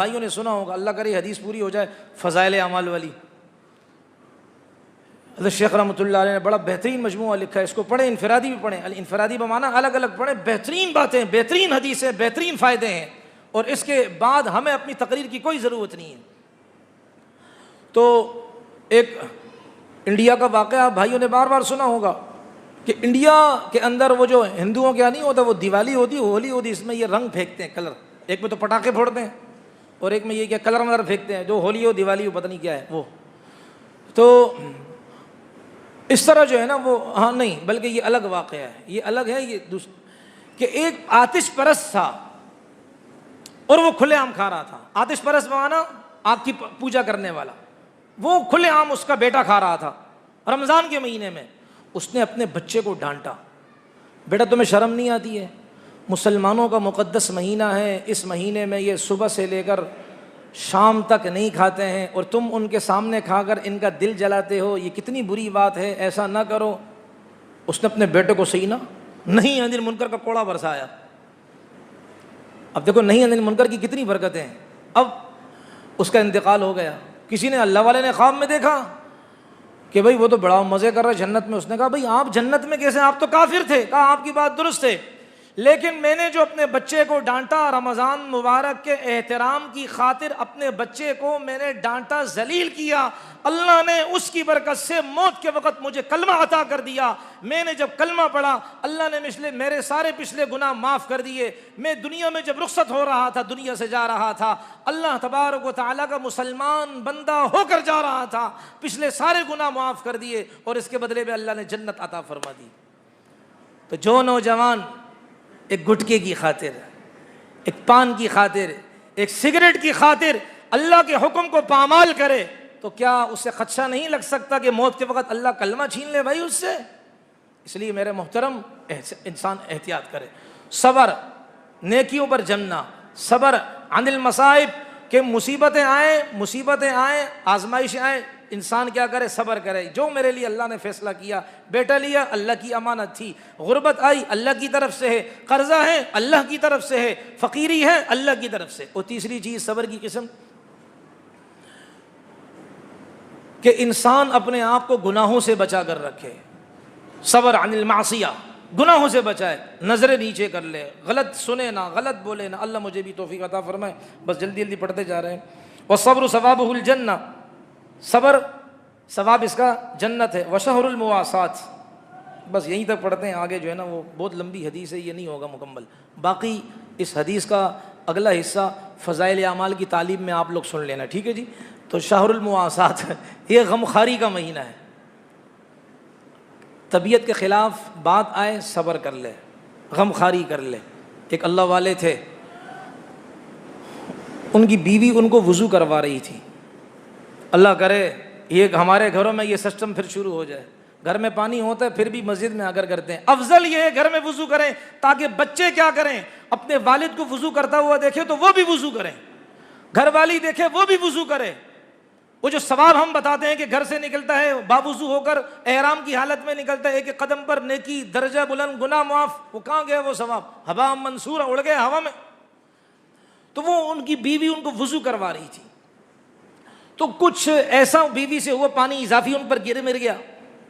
भाइयों ने सुना होगा, अल्लाह करे हदीस पूरी हो जाए, फ़ज़ाइल अमाल वाली। शेख रहमतुल्लाह अलैह ने बड़ा बेहतरीन मजमूआ लिखा है, इसको पढ़ें, इनफरादी भी पढ़ें। इनफरादी बमाना अलग अलग पढ़ें, बेहतरीन बातें, बेहतरीन हदीसें, बेहतरीन फ़ायदे हैं, और इसके बाद हमें अपनी तकरीर की कोई ज़रूरत नहीं है। तो एक इंडिया का वाक़या भाइयों ने बार बार सुना होगा कि इंडिया के अंदर वो जो हिंदुओं क्या नहीं होता, वो दिवाली होती, होली होती, इसमें ये रंग फेंकते हैं, कलर, एक में तो पटाखे फोड़ते हैं और एक में ये क्या कलर वलर फेंकते हैं, जो होली हो दिवाली हो पता नहीं क्या है वो। तो इस तरह जो है ना वो, हाँ नहीं, बल्कि ये अलग वाक़या है, ये अलग है। ये कि एक आतिश परस्त था और वो खुलेआम खा रहा था। आतिश परस्त माना आग की पूजा करने वाला, वो खुलेआम उसका बेटा खा रहा था रमज़ान के महीने में। उसने अपने बच्चे को डांटा, बेटा तुम्हें शर्म नहीं आती है, मुसलमानों का मुक़द्दस महीना है, इस महीने में ये सुबह से लेकर शाम तक नहीं खाते हैं और तुम उनके सामने खाकर इनका दिल जलाते हो, ये कितनी बुरी बात है, ऐसा ना करो। उसने अपने बेटे को सही ना नहीं अनिल मुनकर का कोड़ा बरसाया। अब देखो नहीं अनिल मुनकर की कितनी बरकतें हैं। अब उसका इंतकाल हो गया, किसी ने, अल्लाह वाले ने ख्वाब में देखा कि भाई वो तो बड़ा मज़े कर रहा है जन्नत में। उसने कहा भाई आप जन्नत में कैसे, आप तो काफिर थे। कहा आपकी बात दुरुस्त है, लेकिन मैंने जो अपने बच्चे को डांटा, रमज़ान मुबारक के एहतराम की खातिर अपने बच्चे को मैंने डांटा, जलील किया, अल्लाह ने उसकी बरकत से मौत के वक़्त मुझे कलमा अता कर दिया। मैंने जब कलमा पढ़ा, अल्लाह ने मेरे सारे पिछले गुनाह माफ़ कर दिए। मैं दुनिया में जब रुखसत हो रहा था, दुनिया से जा रहा था, अल्लाह तबारक व तआला का मुसलमान बंदा होकर जा रहा था, पिछले सारे गुनाह माफ़ कर दिए और इसके बदले में अल्लाह ने जन्नत अता फरमा दी। तो जो नौजवान एक गुटके की खातिर, एक पान की खातिर, एक सिगरेट की खातिर अल्लाह के हुक्म को पामाल करे, तो क्या उससे खदशा नहीं लग सकता कि मौत के वक़्त अल्लाह कलमा छीन ले भाई उससे? इसलिए मेरे मोहतरम इंसान एहतियात करे, सबर, नेकियों पर जमना, सबर अनिल मसाइब के, मुसीबतें आए, आजमाइशें आए, इंसान क्या करे, सबर करे। जो मेरे लिए अल्लाह ने फैसला किया, बेटा लिया अल्लाह की अमानत थी, गुर्बत आई अल्लाह की तरफ से है, कर्जा है अल्लाह की तरफ से है, फ़कीरी है अल्लाह की तरफ से। और तीसरी चीज़ सबर की किस्म कि इंसान अपने आप को गुनाहों से बचा कर रखे, सबर अनिल मासिया, गुनाहों से बचाए, नज़रें नीचे कर ले, गलत सुने ना, गलत बोले ना। अल्लाह मुझे भी तौफीक अता फरमाए। बस जल्दी जल्दी पढ़ते जा रहे हैं। और सब्र सवाबुल जन्ना, सबर सवाब इसका जन्नत है। वशहरुल मुवासात, बस यहीं तक पढ़ते हैं, आगे जो है ना वो बहुत लंबी हदीस है, ये नहीं होगा मुकम्मल। बाकी इस हदीस का अगला हिस्सा फ़ज़ाइल अमाल की तालीम में आप लोग सुन लेना, ठीक है जी। तो शहरुल मुवासात, ये गमखारी का महीना है। तबीयत के ख़िलाफ़ बात आए, सब्र कर ले, गमखारी कर ले। एक अल्लाह वाले थे, उनकी बीवी उनको वज़ू करवा रही थी। अल्लाह करे ये हमारे घरों में ये सिस्टम फिर शुरू हो जाए। घर में पानी होता है फिर भी मस्जिद में आकर करते हैं। अफजल ये है घर में वज़ू करें, ताकि बच्चे क्या करें, अपने वालिद को वज़ू करता हुआ देखे तो वो भी वज़ू करें, घर वाली देखे वो भी वज़ू करे। वो जो सवाब हम बताते हैं कि घर से निकलता है, बावुज़ू होकर एहराम की हालत में निकलता है, एक कदम पर नेकी, दर्जा बुलंद, गुनाह माफ़, वो कहाँ गया वो सवाब? हवा मंसूर, उड़ गए हवा में। तो वो उनकी बीवी उनको वज़ू करवा रही थी, तो कुछ ऐसा बीवी से हुआ, पानी इजाफी उन पर गिर गया,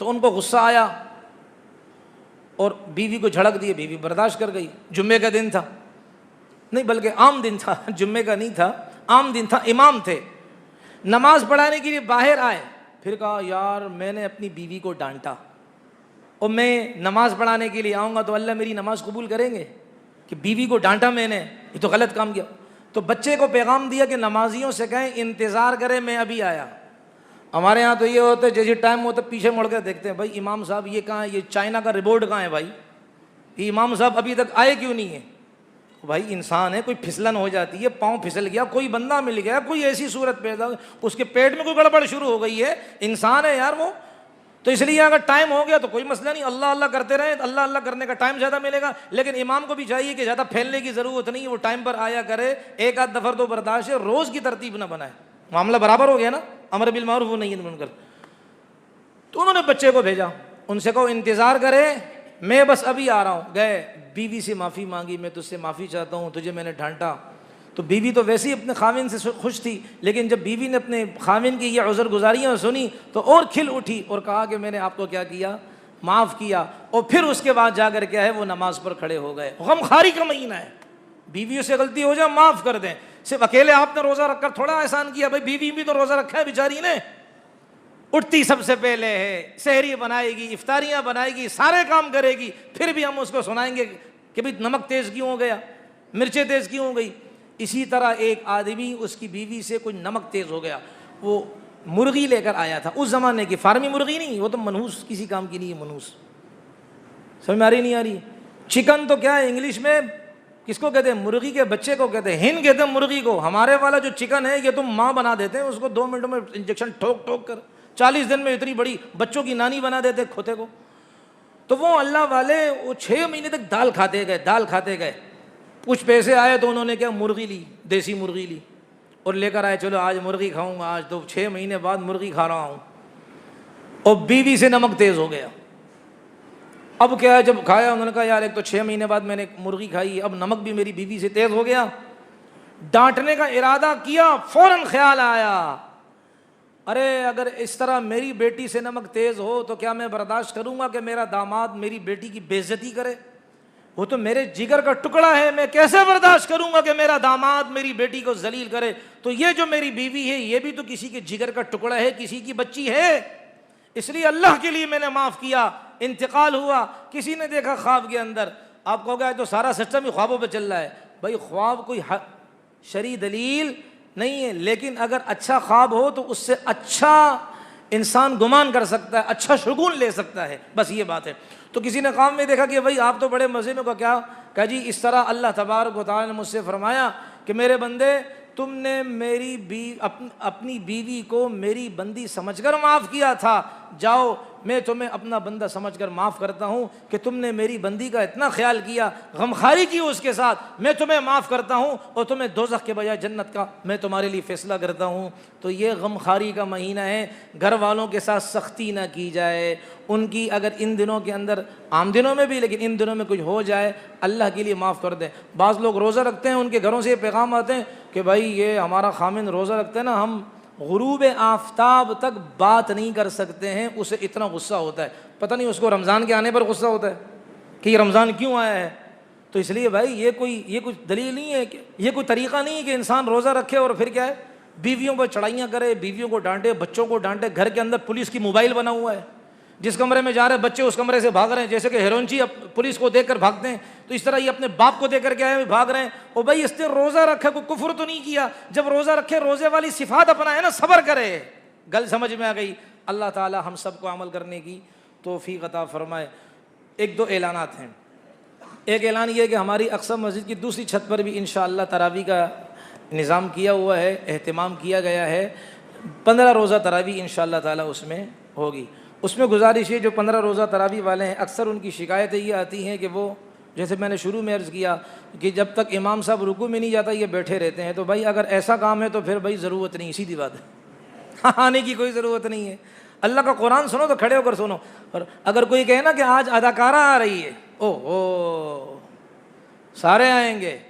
तो उनको गुस्सा आया और बीवी को झड़क दिए। बीवी बर्दाश्त कर गई। जुम्मे का दिन था, नहीं बल्कि आम दिन था, जुम्मे का नहीं था, आम दिन था। इमाम थे, नमाज पढ़ाने के लिए बाहर आए, फिर कहा यार मैंने अपनी बीवी को डांटा और मैं नमाज पढ़ाने के लिए आऊँगा तो अल्लाह मेरी नमाज कबूल करेंगे कि बीवी को डांटा मैंने, ये तो गलत काम किया। तो बच्चे को पैगाम दिया कि नमाजियों से कहें इंतज़ार करें, मैं अभी आया। हमारे यहाँ तो ये होता है जैसे टाइम होता है पीछे मुड़ कर देखते हैं, भाई इमाम साहब ये कहाँ है, ये चाइना का रिबोर्ड कहाँ है भाई, ये इमाम साहब अभी तक आए क्यों नहीं है? भाई इंसान है, कोई फिसलन हो जाती है, पाँव फिसल गया, कोई बंदा मिल गया, कोई ऐसी सूरत पैदा, उसके पेट में कोई गड़बड़ शुरू हो गई है, इंसान है यार वो। तो इसलिए अगर टाइम हो गया तो कोई मसला नहीं, अल्लाह अल्लाह करते रहे, अल्लाह अल्लाह करने का टाइम ज़्यादा मिलेगा। लेकिन इमाम को भी चाहिए कि ज़्यादा फैलने की ज़रूरत नहीं है, वो टाइम पर आया करे, एक आध दफ़र तो बर्दाश्त है, रोज़ की तरतीब ना बनाए। मामला बराबर हो गया ना, अमर बिल मारूफ वो नहीं मुनकर। तो उन्होंने बच्चे को भेजा, उनसे कहो इंतज़ार करे, मैं बस अभी आ रहा हूँ। गए, बीवी से माफ़ी मांगी, मैं तुझसे माफ़ी चाहता हूँ, तुझे मैंने डांटा, तो बीवी तो वैसे ही अपने खाविन से खुश थी, लेकिन जब बीवी ने अपने खाविन की ये उज़र गुजारियाँ सुनी तो और खिल उठी और कहा कि मैंने आपको क्या किया, माफ़ किया। और फिर उसके बाद जाकर क्या है, वो नमाज पर खड़े हो गए। गमखारी का महीना है, बीवियों से गलती हो जाए माफ़ कर दें। सिर्फ अकेले आपने रोज़ा रखकर थोड़ा एहसान किया, भाई बीवी भी तो रोज़ा रखा है बेचारी ने, उठती सबसे पहले है, सहरी बनाएगी, इफ्तारियाँ बनाएगी, सारे काम करेगी, फिर भी हम उसको सुनाएंगे कि भाई नमक तेज़ क्यों हो गया, मिर्चें तेज़ क्यों हो गई। इसी तरह एक आदमी, उसकी बीवी से कुछ नमक तेज़ हो गया, वो मुर्गी लेकर आया था, उस ज़माने की फार्मी मुर्गी नहीं, वो तो मनहूस किसी काम की नहीं है, मनहूस, समझ में आ रही नहीं आ रही। चिकन तो क्या है इंग्लिश में, किसको कहते हैं, मुर्गी के बच्चे को कहते हैं, हिन कहते हैं मुर्गी को। हमारे वाला जो चिकन है ये तुम माँ बना देते हैं उसको, 2 मिनटों में इंजेक्शन ठोक ठोक कर, 40 दिन में इतनी बड़ी बच्चों की नानी बना देते खोते को। तो वो अल्लाह वाले वो 6 महीने तक दाल खाते गए, दाल खाते गए। कुछ पैसे आए तो उन्होंने क्या, मुर्गी ली, देसी मुर्गी ली और लेकर आए, चलो आज मुर्गी खाऊंगा, आज तो 6 महीने बाद मुर्गी खा रहा हूँ। और बीवी से नमक तेज़ हो गया। अब क्या है, जब खाया उन्होंने कहा यार एक तो 6 महीने बाद मैंने मुर्गी खाई, अब नमक भी मेरी बीवी से तेज़ हो गया। डांटने का इरादा किया, फौरन ख्याल आया, अरे अगर इस तरह मेरी बेटी से नमक तेज़ हो तो क्या मैं बर्दाश्त करूँगा कि मेरा दामाद मेरी बेटी की बेइज्जती करे। वो तो मेरे जिगर का टुकड़ा है, मैं कैसे बर्दाश्त करूँगा कि मेरा दामाद मेरी बेटी को जलील करे। तो ये जो मेरी बीवी है ये भी तो किसी के जिगर का टुकड़ा है, किसी की बच्ची है, इसलिए अल्लाह के लिए मैंने माफ़ किया। इंतकाल हुआ, किसी ने देखा ख्वाब के अंदर, आप कहोगे तो सारा सिस्टम ही ख्वाबों पे चल रहा है। भाई ख्वाब कोई शरई दलील नहीं है, लेकिन अगर अच्छा ख्वाब हो तो उससे अच्छा इंसान गुमान कर सकता है, अच्छा शुगुन ले सकता है, बस ये बात है। तो किसी ने ख्वाब में देखा कि भाई आप तो बड़े मज़े में, को क्या कहा जी, इस तरह अल्लाह तबारक व तआला ने मुझसे फरमाया कि मेरे बंदे तुमने मेरी अपनी बीवी को मेरी बंदी समझकर माफ़ किया था, जाओ मैं तुम्हें अपना बंदा समझकर माफ़ करता हूँ कि तुमने मेरी बंदी का इतना ख्याल किया, गमखारी की उसके साथ, मैं तुम्हें माफ़ करता हूँ और तुम्हें दोज़ख के बजाय जन्नत का मैं तुम्हारे लिए फ़ैसला करता हूँ। तो ये गमखारी का महीना है, घर वालों के साथ सख्ती ना की जाए। उनकी अगर इन दिनों के अंदर, आम दिनों में भी, लेकिन इन दिनों में कुछ हो जाए, अल्लाह के लिए माफ़ कर दें। बाज़ लोग रोज़ा रखते हैं, उनके घरों से ये पैगाम आते हैं कि भाई ये हमारा खामिन रोज़ा रखते हैं ना, हम गुरूब आफ्ताब तक बात नहीं कर सकते हैं, उसे इतना गुस्सा होता है। पता नहीं उसको रमज़ान के आने पर गुस्सा होता है कि ये रमज़ान क्यों आया है। तो इसलिए भाई ये कोई दलील नहीं है, कि ये कोई तरीक़ा नहीं है कि इंसान रोज़ा रखे और फिर क्या है, बीवियों पर चढ़ाइयाँ करे, बीवियों को डांटे, बच्चों को डांटे। घर के अंदर पुलिस की मोबाइल बना हुआ है, जिस कमरे में जा रहे हैं बच्चे उस कमरे से भाग रहे हैं, जैसे कि हेरोइनची पुलिस को देखकर भागते हैं, तो इस तरह ये अपने बाप को देखकर क्या है भाग रहे हैं। और भाई इसने रोज़ा रखा, कोई कुफ्र तो नहीं किया, जब रोज़ा रखे रोज़े वाली सिफात अपनाए ना, सब्र करे। गल समझ में आ गई। अल्लाह ताला हम सबको अमल करने की तौफीक अता फरमाए। 1-2 ऐलानात हैं। एक ऐलान ये है कि हमारी अक्सा मस्जिद की दूसरी छत पर भी इंशाअल्लाह तरावी का निज़ाम किया हुआ है, एहतिमाम किया गया है। 15 रोज़ा तरावी इंशाअल्लाह ताला उसमें होगी। उसमें गुजारिश है, जो 15 रोज़ा तरावी वाले हैं, अक्सर उनकी शिकायतें ये आती हैं कि वो, जैसे मैंने शुरू में अर्ज़ किया कि जब तक इमाम साहब रुकू में नहीं जाता ये बैठे रहते हैं। तो भाई अगर ऐसा काम है तो फिर भाई ज़रूरत नहीं, सीधी बात है, आने की कोई ज़रूरत नहीं है। अल्लाह का कुरान सुनो तो खड़े होकर सुनो। और अगर कोई कहे ना कि आज अदाकारा आ रही है, ओहो सारे आएंगे,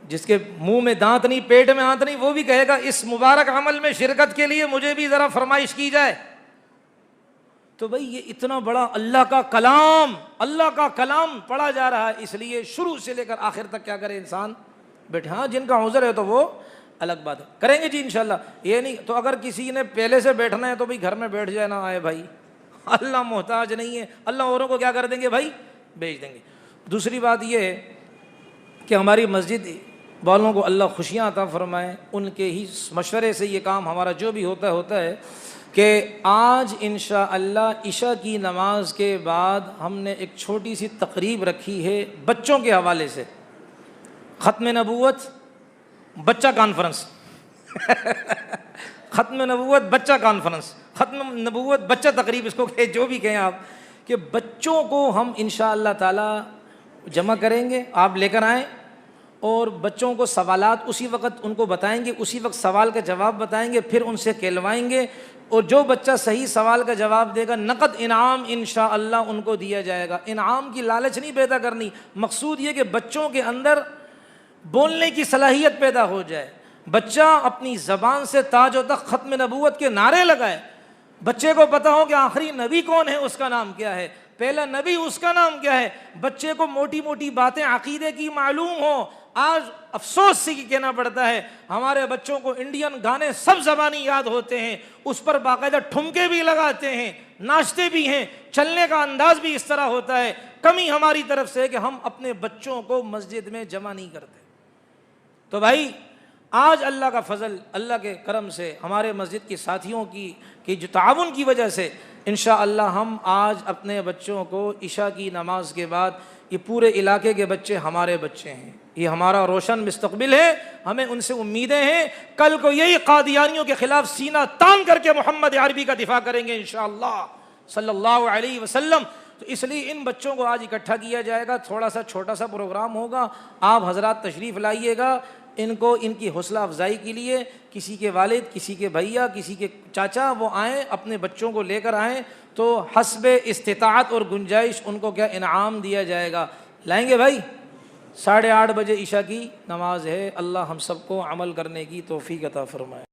जिसके मुंह में दांत नहीं, पेट में हाथ नहीं, वो भी कहेगा इस मुबारक अमल में शिरकत के लिए मुझे भी ज़रा फरमाइश की जाए। तो भाई ये इतना बड़ा अल्लाह का कलाम पढ़ा जा रहा है, इसलिए शुरू से लेकर आखिर तक क्या करे इंसान बैठे। हाँ जिनका उज़र है तो वो अलग बात है, करेंगे जी इंशाल्लाह। ये नहीं तो अगर किसी ने पहले से बैठना है तो भाई घर में बैठ जाए, ना आए भाई, अल्लाह मोहताज नहीं है, अल्लाह औरों को क्या कर देंगे भाई, भेज देंगे। दूसरी बात ये है कि हमारी मस्जिद वालों को अल्लाह खुशियाँ अता फरमाए, उनके ही मशवरे से ये काम हमारा जो भी होता है कि आज इंशाअल्लाह इशा की नमाज के बाद हमने एक छोटी सी तकरीब रखी है बच्चों के हवाले से, ख़त्म नबूवत बच्चा कॉन्फ्रेंस ख़त्म नबूवत बच्चा कॉन्फ्रेंस, ख़त्म नबूवत बच्चा तकरीब, इसको कहें जो भी कहें आप, कि बच्चों को हम इंशाअल्लाह ताला जमा करेंगे, आप लेकर आएँ और बच्चों को सवालात उसी वक्त उनको बताएंगे, उसी वक्त सवाल का जवाब बताएंगे, फिर उनसे कहलवाएंगे और जो बच्चा सही सवाल का जवाब देगा नकद इनाम इंशाअल्लाह उनको दिया जाएगा। इनाम की लालच नहीं पैदा करनी, मकसूद ये कि बच्चों के अंदर बोलने की सलाहियत पैदा हो जाए, बच्चा अपनी ज़बान से ताजो तक ख़त्म नबूवत के नारे लगाए, बच्चे को पता हो कि आखिरी नबी कौन है, उसका नाम क्या है, पहला नबी उसका नाम क्या है, बच्चे को मोटी मोटी बातें अकीदे की मालूम हो। आज अफसोस से कहना पड़ता है हमारे बच्चों को इंडियन गाने सब ज़बानी याद होते हैं, उस पर बाकायदा ठुमके भी लगाते हैं, नाचते भी हैं, चलने का अंदाज भी इस तरह होता है। कमी हमारी तरफ से है कि हम अपने बच्चों को मस्जिद में जमा नहीं करते। तो भाई आज अल्लाह का फजल, अल्लाह के करम से हमारे मस्जिद के साथियों की जो ताउन की वजह से इंशाअल्लाह हम आज अपने बच्चों को इशा की नमाज के बाद, ये पूरे इलाके के बच्चे हमारे बच्चे हैं, ये हमारा रोशन मुस्तकबिल है, हमें उनसे उम्मीदें हैं। कल को यही कादियानियों के खिलाफ सीना तान करके मोहम्मद अरबी का दिफा करेंगे इंशाअल्लाह सल्लल्लाहु अलैहि वसल्लम। तो इसलिए इन बच्चों को आज इकट्ठा किया जाएगा, थोड़ा सा छोटा सा प्रोग्राम होगा, आप हजरात तशरीफ़ लाइएगा। इनको इनकी हौसला अफजाई के लिए किसी के वालिद, किसी के भैया, किसी के चाचा वो आएँ, अपने बच्चों को लेकर आएँ, तो हस्बे इस्तिताअत और गुंजाइश उनको क्या इनाम दिया जाएगा। लाएंगे भाई? 8:30 बजे ईशा की नमाज है। अल्लाह हम सबको अमल करने की तौफीक अता फरमाए।